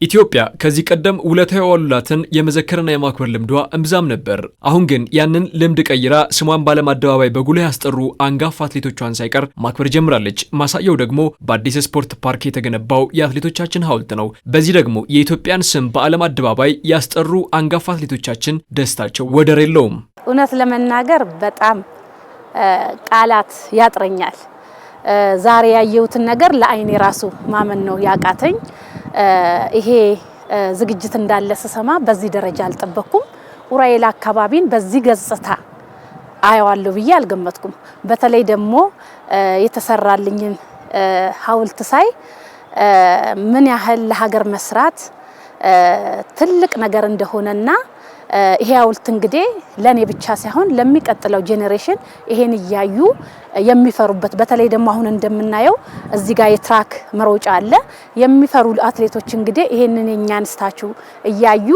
ኢትዮጵያ ከዚህ ቀደም ውለታ የዋሉላትን የመዘከርና የማክበር ልምዷ እምብዛም ነበር። አሁን ግን ያንን ልምድ ቀይራ ስሟን ባለም አደባባይ በጉልህ ያስጠሩ አንጋፋ አትሌቶቿን ሳይቀር ማክበር ጀምራለች። ማሳያው ደግሞ በአዲስ ስፖርት ፓርክ የተገነባው የአትሌቶቻችን ሐውልት ነው። በዚህ ደግሞ የኢትዮጵያን ስም በዓለም አደባባይ ያስጠሩ አንጋፋ አትሌቶቻችን ደስታቸው ወደር የለውም። እውነት ለመናገር በጣም ቃላት ያጥረኛል። ዛሬ ያየሁትን ነገር ለአይኔ ራሱ ማመን ነው ያቃተኝ። ይሄ ዝግጅት እንዳለ ስሰማ በዚህ ደረጃ አልጠበቅኩም። ኡራኤል አካባቢን በዚህ ገጽታ አየዋለሁ ብዬ አልገመትኩም። በተለይ ደግሞ የተሰራልኝን ሐውልት ሳይ ምን ያህል ለሀገር መስራት ትልቅ ነገር እንደሆነና ይሄ ሐውልት እንግዲህ ለኔ ብቻ ሳይሆን ለሚቀጥለው ጄኔሬሽን ይሄን እያዩ የሚፈሩበት በተለይ ደግሞ አሁን እንደምናየው እዚህ ጋር የትራክ መሮጫ አለ። የሚፈሩ አትሌቶች እንግዲህ ይሄንን የኛን ስታቹ እያዩ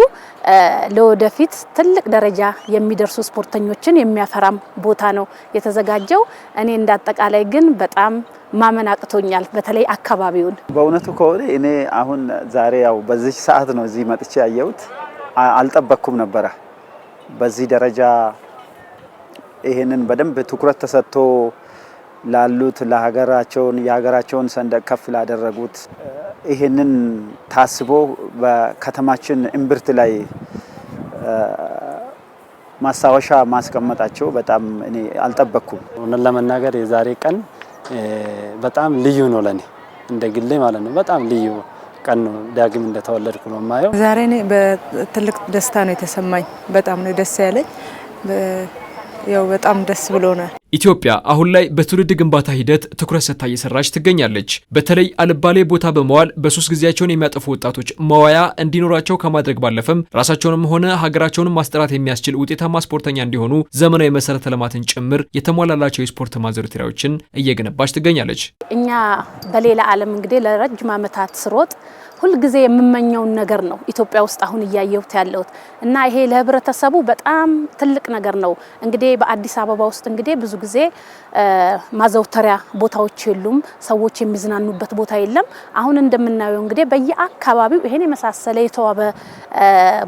ለወደፊት ትልቅ ደረጃ የሚደርሱ ስፖርተኞችን የሚያፈራም ቦታ ነው የተዘጋጀው። እኔ እንዳጠቃላይ ግን በጣም ማመን አቅቶኛል። በተለይ አካባቢውን በእውነቱ ከሆነ እኔ አሁን ዛሬ ያው በዚህ ሰዓት ነው እዚህ መጥቼ ያየሁት። አልጠበቅኩም ነበር በዚህ ደረጃ ይሄንን በደንብ ትኩረት ተሰጥቶ ላሉት የሀገራቸውን ሰንደቅ ከፍ ላደረጉት ይሄንን ታስቦ በከተማችን እምብርት ላይ ማስታወሻ ማስቀመጣቸው በጣም እኔ አልጠበቅኩም። እውነት ለመናገር የዛሬ ቀን በጣም ልዩ ነው ለኔ እንደ ግሌ ማለት ነው። በጣም ልዩ ቀን ነው። ዳግም እንደተወለድኩ ነው ማየው። ዛሬ እኔ በትልቅ ደስታ ነው የተሰማኝ። በጣም ነው ደስ ያለኝ። ያው በጣም ደስ ብሎናል። ኢትዮጵያ አሁን ላይ በትውልድ ግንባታ ሂደት ትኩረት ሰጥታ እየሰራች ትገኛለች። በተለይ አልባሌ ቦታ በመዋል በሶስት ጊዜያቸውን የሚያጠፉ ወጣቶች መዋያ እንዲኖራቸው ከማድረግ ባለፈም ራሳቸውንም ሆነ ሀገራቸውን ማስጠራት የሚያስችል ውጤታማ ስፖርተኛ እንዲሆኑ ዘመናዊ መሰረተ ልማትን ጭምር የተሟላላቸው የስፖርት ማዘውተሪያዎችን እየገነባች ትገኛለች። እኛ በሌላ ዓለም እንግዲህ ለረጅም ዓመታት ስሮጥ ሁል ጊዜ የምመኘውን ነገር ነው ኢትዮጵያ ውስጥ አሁን እያየሁት ያለሁት እና ይሄ ለህብረተሰቡ በጣም ትልቅ ነገር ነው። እንግዲህ በአዲስ አበባ ውስጥ እንግዲህ ብዙ ጊዜ ማዘውተሪያ ቦታዎች የሉም፣ ሰዎች የሚዝናኑበት ቦታ የለም። አሁን እንደምናየው እንግዲህ በየአካባቢው ይሄን የመሳሰለ የተዋበ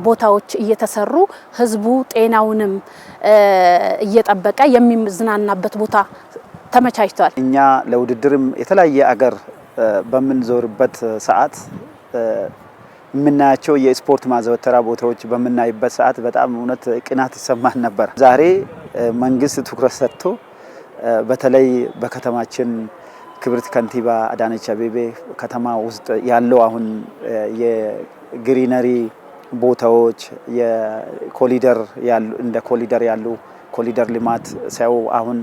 ቦታዎች እየተሰሩ ህዝቡ ጤናውንም እየጠበቀ የሚዝናናበት ቦታ ተመቻችቷል። እኛ ለውድድርም የተለያየ አገር በምንዞርበት ሰዓት የምናያቸው የስፖርት ማዘውተሪያ ቦታዎች በምናይበት ሰዓት በጣም እውነት ቅናት ይሰማን ነበር። ዛሬ መንግስት ትኩረት ሰጥቶ በተለይ በከተማችን ክብርት ከንቲባ አዳነች አቤቤ ከተማ ውስጥ ያለው አሁን የግሪነሪ ቦታዎች የኮሊደር ያሉ እንደ ኮሊደር ያሉ ኮሊደር ልማት ሰው አሁን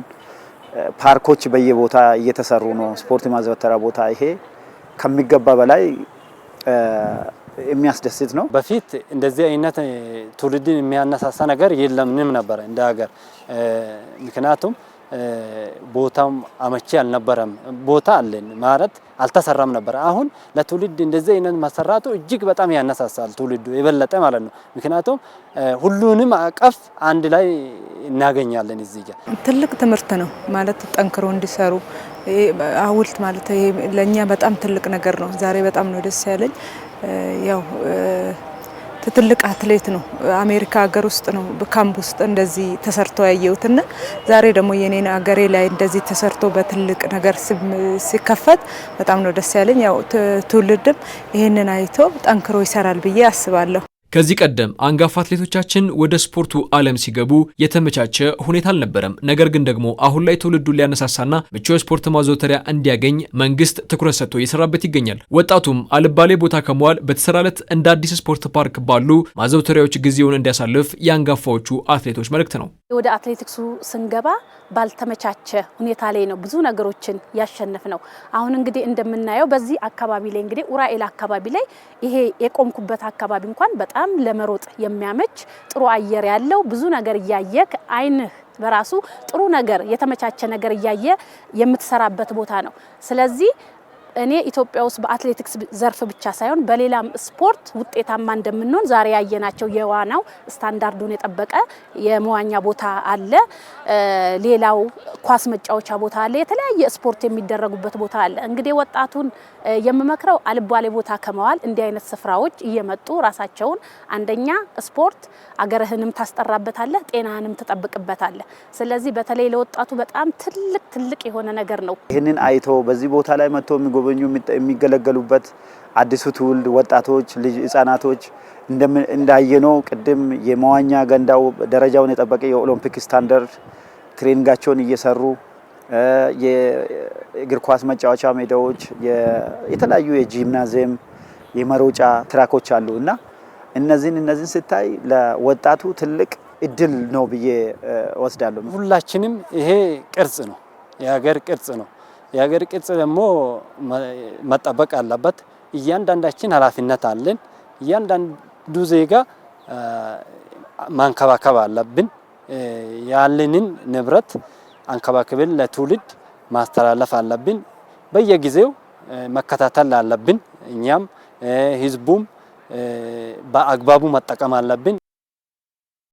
ፓርኮች በየቦታ እየተሰሩ ነው። ስፖርት ማዘውተሪያ ቦታ ይሄ ከሚገባ በላይ የሚያስደስት ነው። በፊት እንደዚህ አይነት ትውልድን የሚያነሳሳ ነገር የለምንም ነበር እንደ ሀገር። ምክንያቱም ቦታም አመቺ አልነበረም። ቦታ አለን ማለት አልተሰራም ነበር። አሁን ለትውልድ እንደዚህ አይነት ማሰራቱ እጅግ በጣም ያነሳሳል ትውልዱ የበለጠ ማለት ነው። ምክንያቱም ሁሉንም አቀፍ አንድ ላይ እናገኛለን። እዚህ ጋር ትልቅ ትምህርት ነው ማለት ጠንክሮ እንዲሰሩ ሐውልት ማለት ለኛ በጣም ትልቅ ነገር ነው። ዛሬ በጣም ነው ደስ ያለኝ። ያው ትልቅ አትሌት ነው። አሜሪካ ሀገር ውስጥ ነው በካምፕ ውስጥ እንደዚህ ተሰርቶ ያየሁትና ዛሬ ደግሞ የኔን ሀገሬ ላይ እንደዚህ ተሰርቶ በትልቅ ነገር ሲከፈት በጣም ነው ደስ ያለኝ። ያው ትውልድም ይሄንን አይቶ ጠንክሮ ይሰራል ብዬ አስባለሁ። ከዚህ ቀደም አንጋፋ አትሌቶቻችን ወደ ስፖርቱ ዓለም ሲገቡ የተመቻቸ ሁኔታ አልነበረም። ነገር ግን ደግሞ አሁን ላይ ትውልዱን ሊያነሳሳና ምቹ የስፖርት ማዘውተሪያ እንዲያገኝ መንግስት ትኩረት ሰጥቶ እየሰራበት ይገኛል። ወጣቱም አልባሌ ቦታ ከመዋል በተሰራለት እንደ አዲስ ስፖርት ፓርክ ባሉ ማዘውተሪያዎች ጊዜውን እንዲያሳልፍ የአንጋፋዎቹ አትሌቶች መልእክት ነው። ወደ አትሌቲክሱ ስንገባ ባልተመቻቸ ሁኔታ ላይ ነው ብዙ ነገሮችን ያሸነፍ ነው። አሁን እንግዲህ እንደምናየው በዚህ አካባቢ ላይ እንግዲህ ኡራኤል አካባቢ ላይ ይሄ የቆምኩበት አካባቢ እንኳን በጣም ለመሮጥ የሚያመች ጥሩ አየር ያለው ብዙ ነገር እያየ አይንህ በራሱ ጥሩ ነገር የተመቻቸ ነገር እያየ የምትሰራበት ቦታ ነው። ስለዚህ እኔ ኢትዮጵያ ውስጥ በአትሌቲክስ ዘርፍ ብቻ ሳይሆን በሌላም ስፖርት ውጤታማ እንደምንሆን ዛሬ ያየናቸው የዋናው ስታንዳርዱን የጠበቀ የመዋኛ ቦታ አለ። ሌላው ኳስ መጫወቻ ቦታ አለ። የተለያየ ስፖርት የሚደረጉበት ቦታ አለ። እንግዲህ ወጣቱን የምመክረው አልባሌ ቦታ ከመዋል እንዲህ አይነት ስፍራዎች እየመጡ ራሳቸውን አንደኛ ስፖርት አገርህንም ታስጠራበታለህ፣ ጤናህንም ትጠብቅበታለህ። ስለዚህ በተለይ ለወጣቱ በጣም ትልቅ የሆነ ነገር ነው። ይህንን አይቶ በዚህ ቦታ ላይ መጥቶ የሚጎበኙ የሚገለገሉበት አዲሱ ትውልድ ወጣቶች፣ ህጻናቶች እንዳየነው ቅድም የመዋኛ ገንዳው ደረጃውን የጠበቀ የኦሎምፒክ ስታንዳርድ ትሬኒንጋቸውን እየሰሩ የእግር ኳስ መጫወቻ ሜዳዎች፣ የተለያዩ የጂምናዚየም የመሮጫ ትራኮች አሉ እና እነዚህን ስታይ ለወጣቱ ትልቅ እድል ነው ብዬ ወስዳለሁ። ሁላችንም ይሄ ቅርጽ ነው፣ የሀገር ቅርጽ ነው። የሀገር ቅርጽ ደግሞ መጠበቅ አለበት። እያንዳንዳችን ኃላፊነት አለን። እያንዳንዱ ዜጋ ማንከባከብ አለብን። ያለንን ንብረት አንከባክበን ለትውልድ ማስተላለፍ አለብን። በየጊዜው መከታተል አለብን። እኛም ህዝቡም በአግባቡ መጠቀም አለብን።